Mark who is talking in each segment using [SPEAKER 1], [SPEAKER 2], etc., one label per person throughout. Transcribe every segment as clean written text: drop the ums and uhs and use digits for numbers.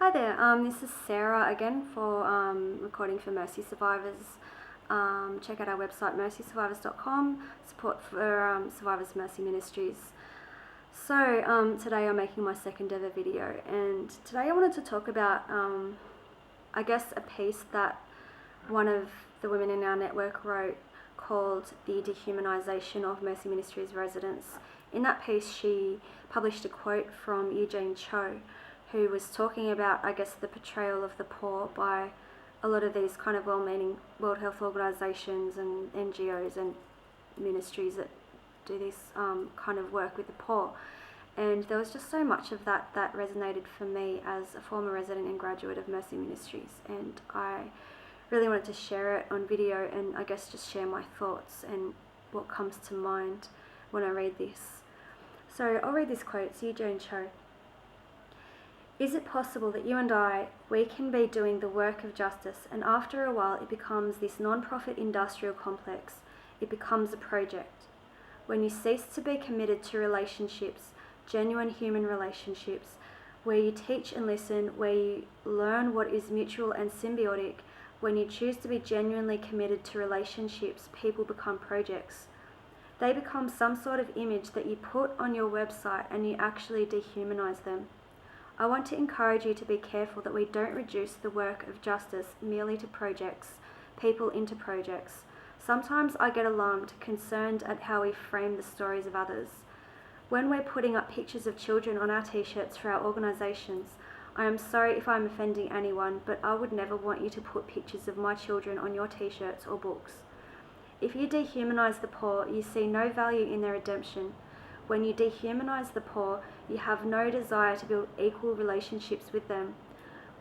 [SPEAKER 1] Hi there, this is Sarah again for recording for MercySurvivors. Check out our website MercySurvivors.com, support for Survivors Mercy Ministries. So today I'm making my second ever video, and today I wanted to talk about I guess a piece that one of the women in our network wrote called The Dehumanization of Mercy Ministries residents. In that piece she published a quote from Eugene Cho, who was talking about, I guess, the portrayal of the poor by a lot of these kind of well-meaning World Health Organizations and NGOs and ministries that do this kind of work with the poor. And there was just so much of that resonated for me as a former resident and graduate of Mercy Ministries, and I really wanted to share it on video and I guess just share my thoughts and what comes to mind when I read this. So I'll read this quote. It's Eugene Cho. Is it possible that you and we can be doing the work of justice, and after a while it becomes this non-profit industrial complex? It becomes a project. When you cease to be committed to relationships, genuine human relationships, where you teach and listen, where you learn what is mutual and symbiotic, when you choose to be genuinely committed to relationships, people become projects. They become some sort of image that you put on your website and you actually dehumanize them. I want to encourage you to be careful that we don't reduce the work of justice merely to projects, people into projects. Sometimes I get alarmed, concerned at how we frame the stories of others. When we're putting up pictures of children on our t-shirts for our organizations, I am sorry if I'm offending anyone, but I would never want you to put pictures of my children on your t-shirts or books. If you dehumanize the poor, you see no value in their redemption. When you dehumanize the poor, you have no desire to build equal relationships with them.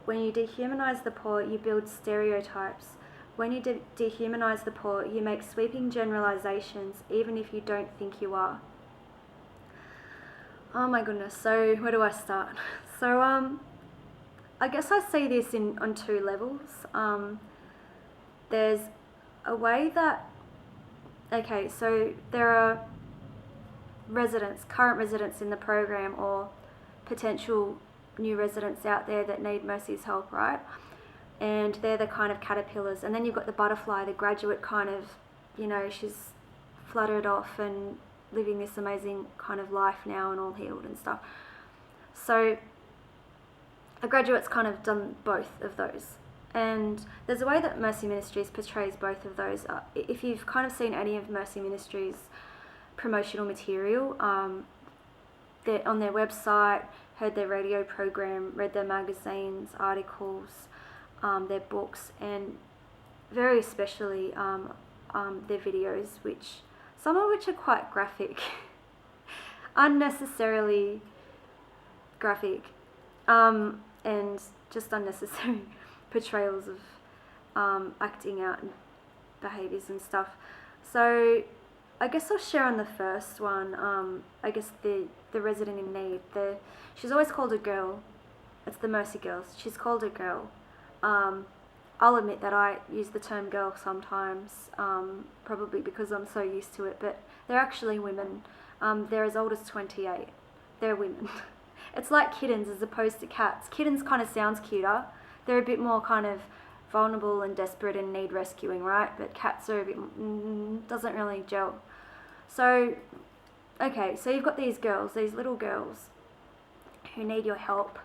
[SPEAKER 1] When you dehumanize the poor, you build stereotypes. When you dehumanize the poor, you make sweeping generalizations, even if you don't think you are. Oh my goodness, so where do I start? So I guess I see this on two levels. There's a way that, okay, so there are current residents in the program, or potential new residents out there that need Mercy's help, right? And they're the kind of caterpillars. And then you've got the butterfly, the graduate kind of, she's fluttered off and living this amazing kind of life now and all healed and stuff. So a graduate's kind of done both of those. And there's a way that Mercy Ministries portrays both of those. If you've kind of seen any of Mercy Ministries' promotional material, they're on their website, heard their radio program, read their magazines, articles, their books, and very especially their videos, some of which are quite graphic, unnecessarily graphic, and just unnecessary portrayals of acting out and behaviours and stuff. So I guess I'll share on the first one. I guess the resident in need. She's always called a girl. It's the Mercy Girls. She's called a girl. I'll admit that I use the term girl sometimes, probably because I'm so used to it, but they're actually women. They're as old as 28. They're women. It's like kittens as opposed to cats. Kittens kind of sounds cuter. They're a bit more kind of vulnerable and desperate and need rescuing, right? But cats are a bit, doesn't really gel. So, okay, so you've got these girls, these little girls who need your help,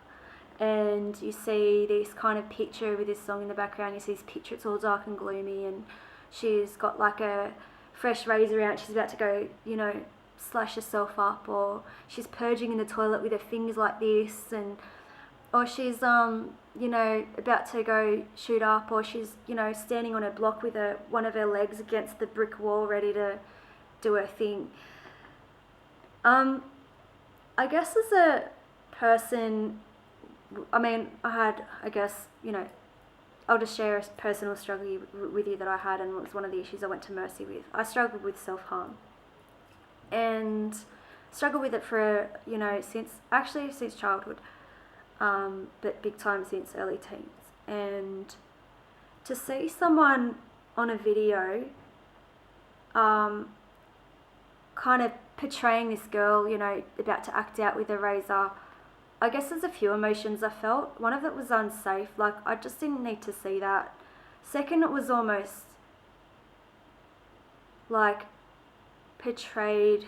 [SPEAKER 1] and you see this kind of picture with this song in the background. You see this picture, it's all dark and gloomy, and she's got like a fresh razor out, she's about to go, slash herself up, or she's purging in the toilet with her fingers like this, or she's about to go shoot up, or she's standing on a block with one of her legs against the brick wall ready to do her thing. I guess as a person, I'll just share a personal struggle with you that I had, and it was one of the issues I went to Mercy with. I struggled with self-harm, and struggled with it for since childhood, but big time since early teens. And to see someone on a video kind of portraying this girl, about to act out with a razor, I guess there's a few emotions I felt. One of it was unsafe, like I just didn't need to see that. Second, it was almost like portrayed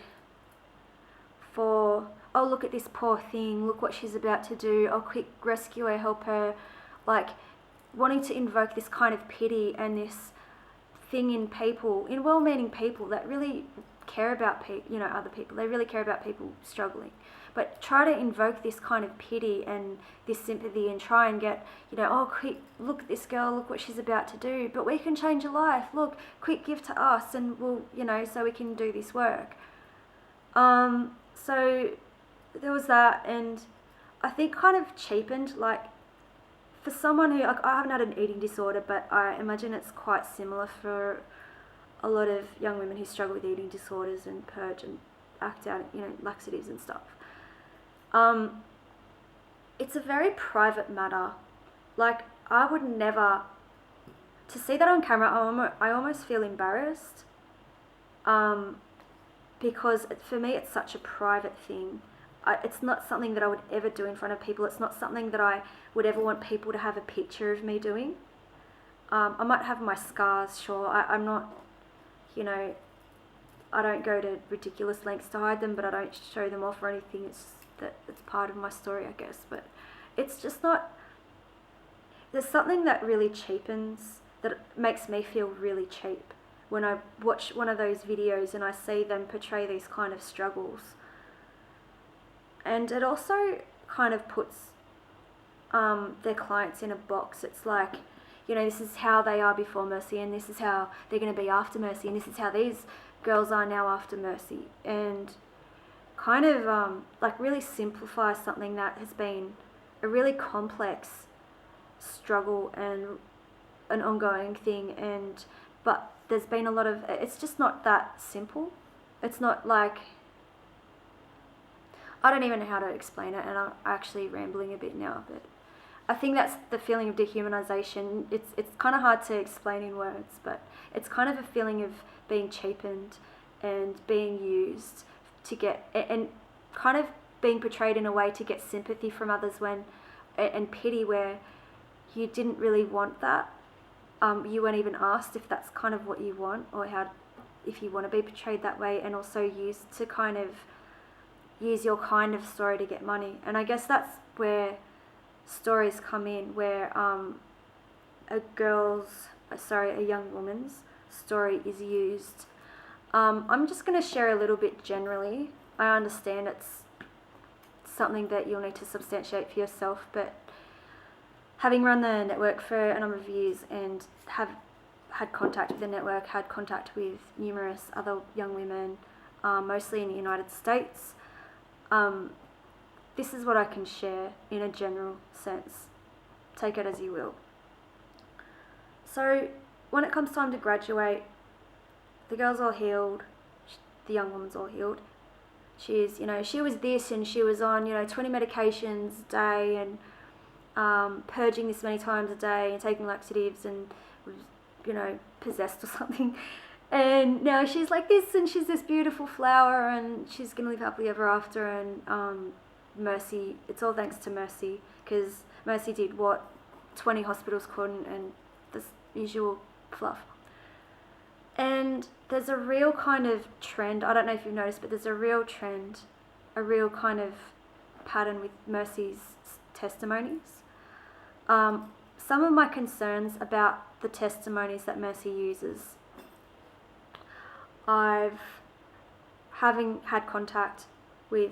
[SPEAKER 1] for, oh, look at this poor thing, look what she's about to do, oh, quick, rescue her, help her, like wanting to invoke this kind of pity and this thing in people, in well-meaning people that really care about other people. They really care about people struggling, but try to invoke this kind of pity and this sympathy and try and get, oh, quick, look at this girl, look what she's about to do, but we can change her life, look, quick, give to us and we'll, so we can do this work. So there was that, and I think kind of cheapened, like for someone who, like, I haven't had an eating disorder, but I imagine it's quite similar for a lot of young women who struggle with eating disorders and purge and act out, laxatives and stuff. It's a very private matter. Like, I would never, to see that on camera, I almost feel embarrassed, because for me it's such a private thing. It's not something that I would ever do in front of people. It's not something that I would ever want people to have a picture of me doing. I might have my scars, sure. I'm not, I don't go to ridiculous lengths to hide them, but I don't show them off or anything. It's that it's part of my story, I guess. But it's just not, there's something that really cheapens, that makes me feel really cheap when I watch one of those videos and I see them portray these kind of struggles. And it also kind of puts their clients in a box. It's like, this is how they are before Mercy, and this is how they're going to be after Mercy, and this is how these girls are now after Mercy. And kind of like really simplify something that has been a really complex struggle and an ongoing thing. But there's been a lot of, it's just not that simple. It's not like, I don't even know how to explain it, and I'm actually rambling a bit now, but I think that's the feeling of dehumanization. It's kind of hard to explain in words, but it's kind of a feeling of being cheapened and being used to get, and kind of being portrayed in a way to get sympathy from others and pity where you didn't really want that. You weren't even asked if that's kind of what you want, or if you want to be portrayed that way, and also used to kind of use your kind of story to get money. And I guess that's where stories come in, where a young woman's story is used. I'm just going to share a little bit generally. I understand it's something that you'll need to substantiate for yourself, but having run the network for a number of years and have had contact with the network, had contact with numerous other young women, mostly in the United States, this is what I can share in a general sense. Take it as you will. So when it comes time to graduate, the girl's all healed, the young woman's all healed. She's, she was this and she was on, 20 medications a day and purging this many times a day and taking laxatives and was, possessed or something. And now she's like this, and she's this beautiful flower, and she's going to live happily ever after. And Mercy, it's all thanks to Mercy, because Mercy did what 20 hospitals couldn't, and this usual fluff. And there's a real kind of trend, I don't know if you've noticed, but there's a real trend, a real kind of pattern with Mercy's testimonies. Some of my concerns about the testimonies that Mercy uses, having had contact with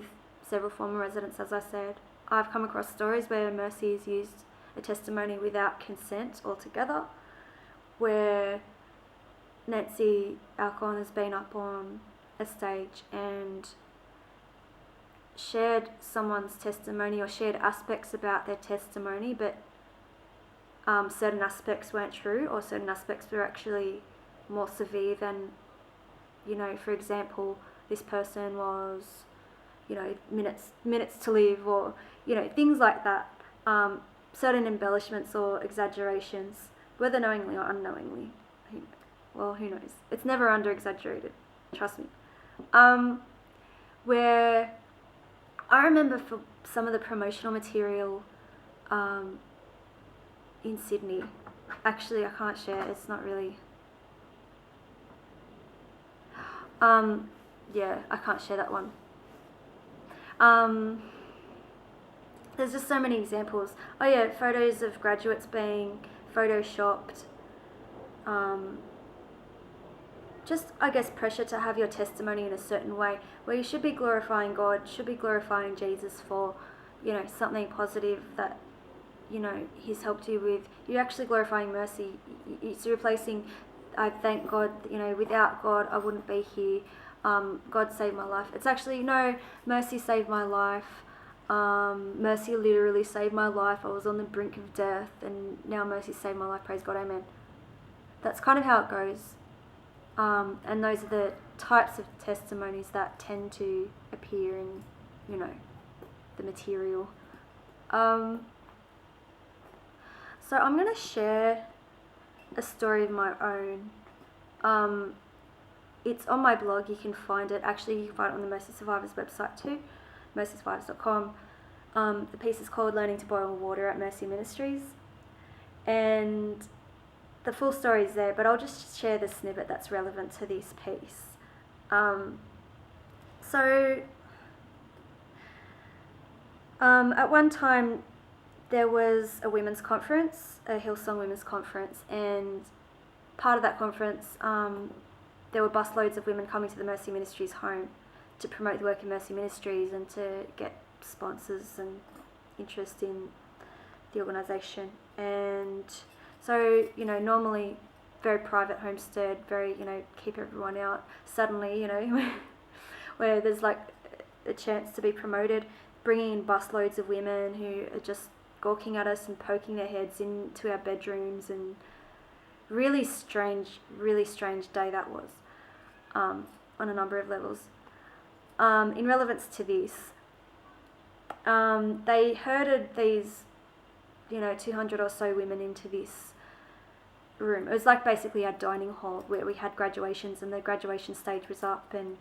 [SPEAKER 1] several former residents, as I said, I've come across stories where Mercy has used a testimony without consent altogether, where Nancy Alcorn has been up on a stage and shared someone's testimony or shared aspects about their testimony, but certain aspects weren't true, or certain aspects were actually more severe than, for example, this person was, minutes to live, or, things like that. Certain embellishments or exaggerations, whether knowingly or unknowingly. Who knows? It's never under-exaggerated, trust me. Where I remember for some of the promotional material in Sydney, actually I can't share, it's not really, yeah, I can't share that one. There's just so many examples. Oh yeah, photos of graduates being photoshopped. Just, I guess, pressure to have your testimony in a certain way, where you should be glorifying God, should be glorifying Jesus for, you know, something positive that, you know, He's helped you with. You're actually glorifying mercy. It's replacing, I thank God, you know, without God I wouldn't be here. God saved my life. It's actually, no, mercy saved my life. Mercy literally saved my life. I was on the brink of death and now mercy saved my life. Praise God, amen. That's kind of how it goes. And those are the types of testimonies that tend to appear in, you know, the material. So I'm going to share a story of my own. It's on my blog, you can find it. Actually, you can find it on the MercySurvivors website too, MercySurvivors.com. The piece is called Learning to Boil Water at Mercy Ministries. And the full story is there, but I'll just share the snippet that's relevant to this piece. At one time, there was a women's conference, a Hillsong women's conference, and part of that conference, there were busloads of women coming to the Mercy Ministries home to promote the work of Mercy Ministries and to get sponsors and interest in the organisation. And so, you know, normally very private homestead, very, you know, keep everyone out. Suddenly, you know, where there's like a chance to be promoted, bringing in busloads of women who are just gawking at us and poking their heads into our bedrooms, and really strange day that was, on a number of levels. In relevance to this, they herded these, you know, 200 or so women into this room. It was like basically our dining hall where we had graduations, and the graduation stage was up, and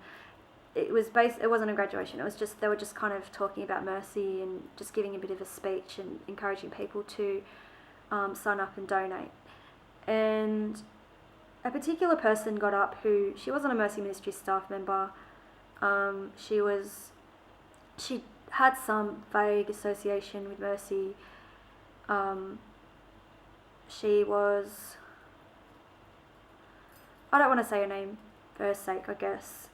[SPEAKER 1] it wasn't a graduation, it was just, they were just kind of talking about mercy and just giving a bit of a speech and encouraging people to sign up and donate. And a particular person got up who, she wasn't a Mercy Ministry staff member, she had some vague association with Mercy. She was, I don't want to say her name for her sake, I guess.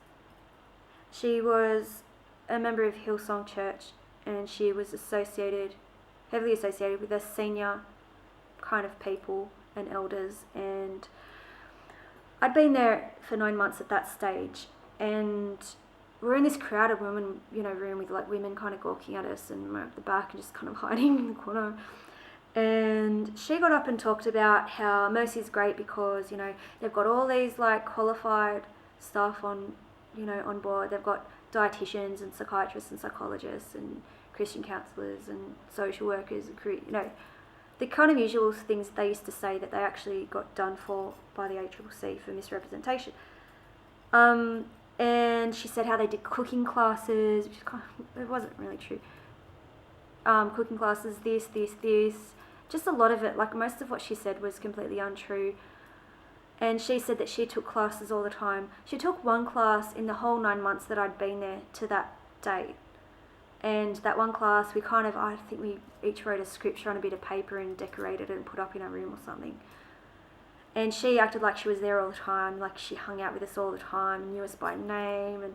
[SPEAKER 1] She was a member of Hillsong Church, and she was heavily associated with the senior kind of people and elders. And I'd been there for 9 months at that stage, and we're in this crowded women, you know, room with like women kind of gawking at us, and we're at the back and just kind of hiding in the corner. And she got up and talked about how Mercy's great because, you know, they've got all these like qualified staff on, you know, on board. They've got dietitians and psychiatrists and psychologists and Christian counsellors and social workers, and, you know, the kind of usual things they used to say that they actually got done for by the ACCC for misrepresentation. And she said how they did cooking classes, which kind of, it wasn't really true. Cooking classes, this, just a lot of it, like most of what she said was completely untrue. And she said that she took classes all the time. She took one class in the whole 9 months that I'd been there to that date. And that one class, I think we each wrote a scripture on a bit of paper and decorated it and put up in our room or something. And she acted like she was there all the time, like she hung out with us all the time, knew us by name, and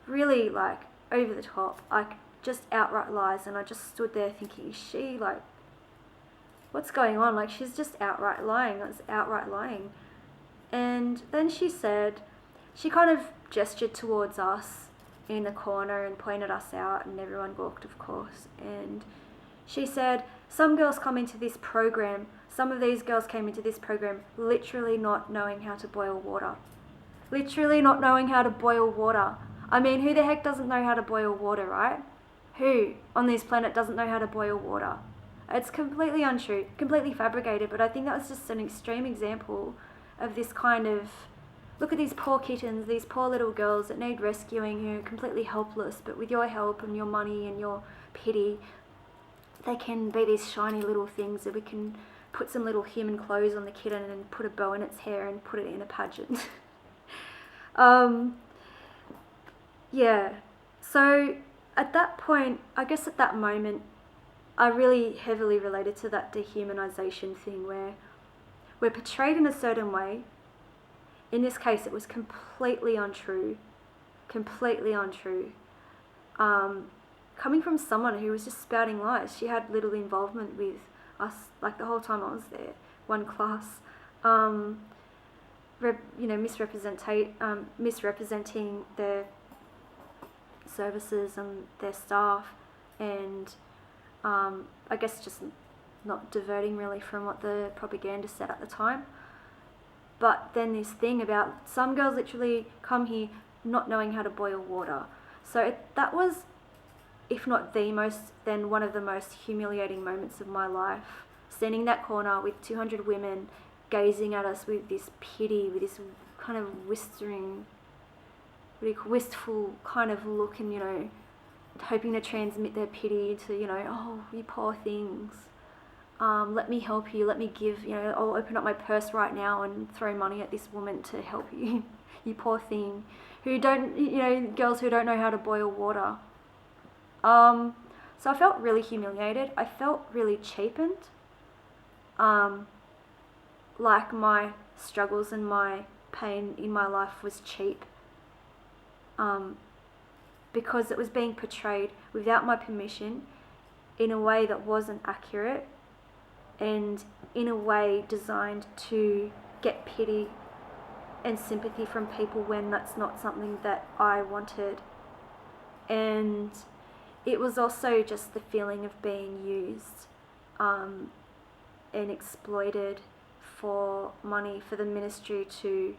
[SPEAKER 1] really like over the top, like just outright lies. And I just stood there thinking, is she like, what's going on? Like, she's just outright lying. It's outright lying. And then she said, she kind of gestured towards us in the corner and pointed us out, and everyone gawked, of course. And she said, some girls come into this program, some of these girls came into this program literally not knowing how to boil water. Literally not knowing how to boil water. I mean, who the heck doesn't know how to boil water, right? Who on this planet doesn't know how to boil water? It's completely untrue, completely fabricated, but I think that was just an extreme example of this kind of look at these poor kittens, these poor little girls that need rescuing, who are completely helpless, but with your help and your money and your pity, they can be these shiny little things that we can put some little human clothes on the kitten and put a bow in its hair and put it in a pageant. Yeah, so at that point, I guess at that moment, I really heavily related to that dehumanization thing where we're portrayed in a certain way. In this case, it was completely untrue. Coming from someone who was just spouting lies. She had little involvement with us, like the whole time I was there, one class. Misrepresenting their services and their staff, and I guess just not diverting really from what the propaganda said at the time. But then this thing about some girls literally come here not knowing how to boil water. So that was, if not the most, then one of the most humiliating moments of my life. Standing in that corner with 200 women gazing at us with this pity, with this kind of wistful kind of look, and hoping to transmit their pity to, oh, you poor things. Let me help you, let me give, I'll open up my purse right now and throw money at this woman to help you, you poor thing, girls who don't know how to boil water. So I felt really humiliated, I felt really cheapened, like my struggles and my pain in my life was cheap, because it was being portrayed without my permission in a way that wasn't accurate, and in a way designed to get pity and sympathy from people when that's not something that I wanted. And it was also just the feeling of being used and exploited for money, for the ministry to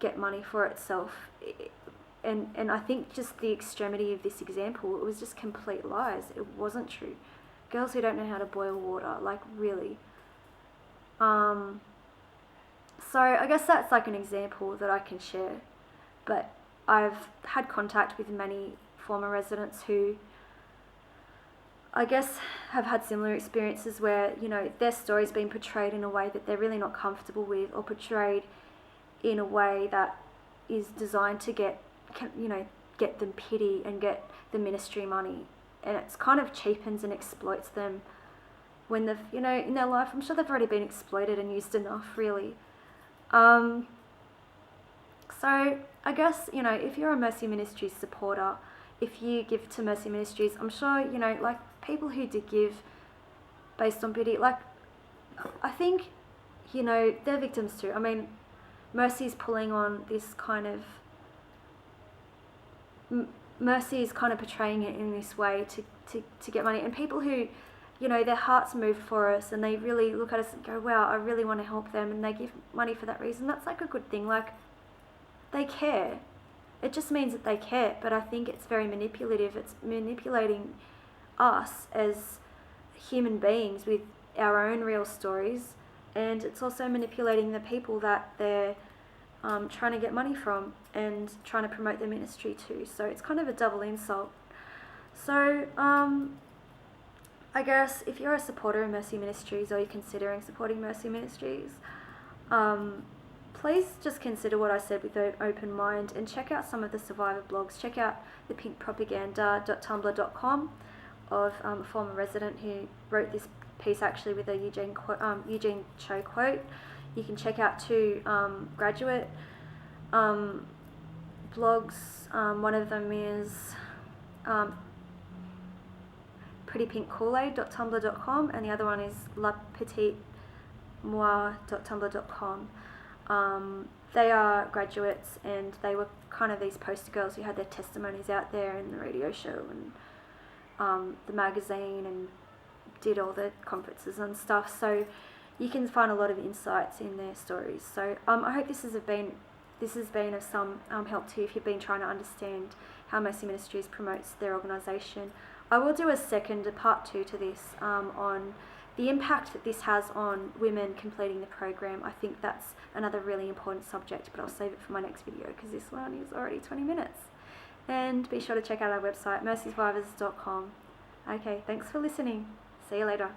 [SPEAKER 1] get money for itself. And I think just the extremity of this example, it was just complete lies. It wasn't true. Girls who don't know how to boil water, like really. So I guess that's like an example that I can share. But I've had contact with many former residents who I guess have had similar experiences where, their story's been portrayed in a way that they're really not comfortable with, or portrayed in a way that is designed to get them pity and get the ministry money. And it's kind of cheapens and exploits them when they've, in their life, I'm sure they've already been exploited and used enough, really. So I guess, if you're a Mercy Ministries supporter, if you give to Mercy Ministries, I'm sure, like people who do give based on pity, like, I think, they're victims too. I mean, Mercy is pulling on this kind of, Mercy is kind of portraying it in this way to get money. And people who, their hearts move for us and they really look at us and go, wow, I really want to help them, and they give money for that reason, that's like a good thing. Like, they care. It just means that they care. But I think it's very manipulative. It's manipulating us as human beings with our own real stories, and it's also manipulating the people that they're trying to get money from and trying to promote their ministry to. So it's kind of a double insult. So I guess if you're a supporter of Mercy Ministries, or you're considering supporting Mercy Ministries, please just consider what I said with an open mind, and check out some of the survivor blogs. Check out the pinkpropaganda.tumblr.com of a former resident who wrote this piece actually with a Eugene Cho quote. You can check out two graduate blogs. One of them is prettypinkkoolaid.tumblr.com, and the other one is lapetitemoire.tumblr.com. They are graduates, and they were kind of these poster girls who had their testimonies out there in the radio show and the magazine, and did all the conferences and stuff. So you can find a lot of insights in their stories. So I hope this has been of some help to you if you've been trying to understand how Mercy Ministries promotes their organisation. I will do a part 2 to this on the impact that this has on women completing the program. I think that's another really important subject, but I'll save it for my next video because this one is already 20 minutes. And be sure to check out our website, MercySurvivors.com. Okay, thanks for listening. See you later.